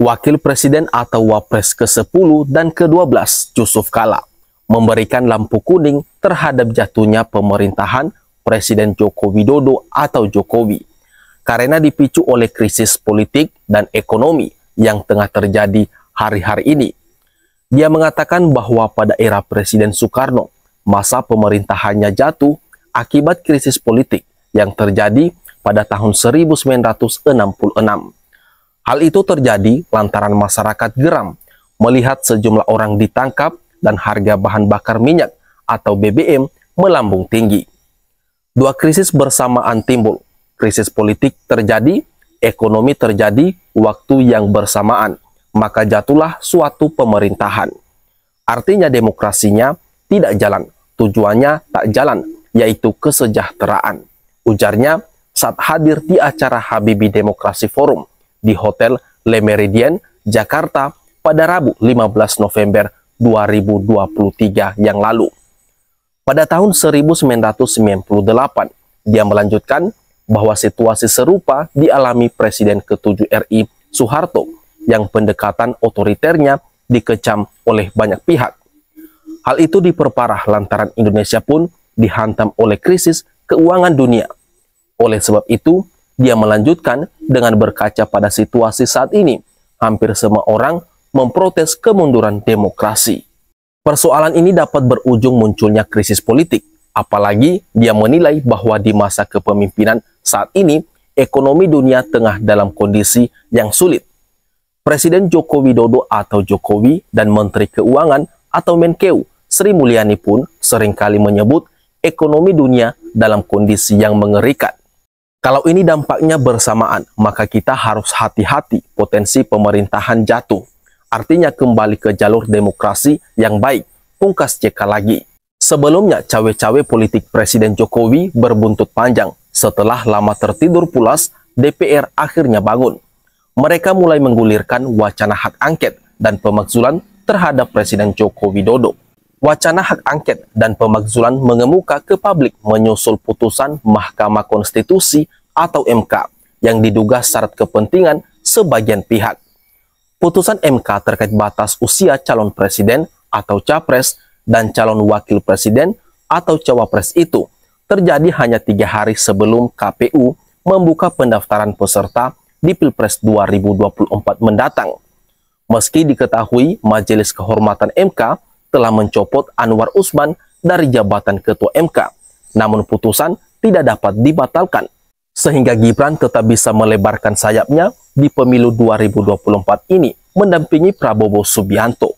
Wakil Presiden atau Wapres ke-10 dan ke-12 Yusuf Kala memberikan lampu kuning terhadap jatuhnya pemerintahan Presiden Joko Widodo atau Jokowi karena dipicu oleh krisis politik dan ekonomi yang tengah terjadi hari-hari ini. Dia mengatakan bahwa pada era Presiden Soekarno, masa pemerintahannya jatuh akibat krisis politik yang terjadi pada tahun 1966. Hal itu terjadi lantaran masyarakat geram melihat sejumlah orang ditangkap dan harga bahan bakar minyak atau BBM melambung tinggi. Dua krisis bersamaan timbul. Krisis politik terjadi, ekonomi terjadi waktu yang bersamaan, maka jatuhlah suatu pemerintahan. Artinya demokrasinya tidak jalan, tujuannya tak jalan, yaitu kesejahteraan. Ujarnya saat hadir di acara Habibie Demokrasi Forum di Hotel Le Méridien, Jakarta pada Rabu 15 November 2023 yang lalu. Pada tahun 1998, dia melanjutkan bahwa situasi serupa dialami Presiden ke-7 RI Soeharto yang pendekatan otoriternya dikecam oleh banyak pihak. Hal itu diperparah lantaran Indonesia pun dihantam oleh krisis keuangan dunia. Oleh sebab itu, dia melanjutkan dengan berkaca pada situasi saat ini. Hampir semua orang memprotes kemunduran demokrasi. Persoalan ini dapat berujung munculnya krisis politik. Apalagi dia menilai bahwa di masa kepemimpinan saat ini, ekonomi dunia tengah dalam kondisi yang sulit. Presiden Joko Widodo atau Jokowi dan Menteri Keuangan atau Menkeu Sri Mulyani pun seringkali menyebut ekonomi dunia dalam kondisi yang mengerikan. Kalau ini dampaknya bersamaan, maka kita harus hati-hati potensi pemerintahan jatuh. Artinya kembali ke jalur demokrasi yang baik, pungkas JK lagi. Sebelumnya, cawe-cawe politik Presiden Jokowi berbuntut panjang. Setelah lama tertidur pulas, DPR akhirnya bangun. Mereka mulai menggulirkan wacana hak angket dan pemakzulan terhadap Presiden Joko Widodo. Wacana hak angket dan pemakzulan mengemuka ke publik menyusul putusan Mahkamah Konstitusi atau MK yang diduga syarat kepentingan sebagian pihak. Putusan MK terkait batas usia calon presiden atau capres dan calon wakil presiden atau cawapres itu terjadi hanya 3 hari sebelum KPU membuka pendaftaran peserta di Pilpres 2024 mendatang. Meski diketahui Majelis Kehormatan MK telah mencopot Anwar Usman dari jabatan Ketua MK, namun putusan tidak dapat dibatalkan, sehingga Gibran tetap bisa melebarkan sayapnya di pemilu 2024 ini mendampingi Prabowo Subianto.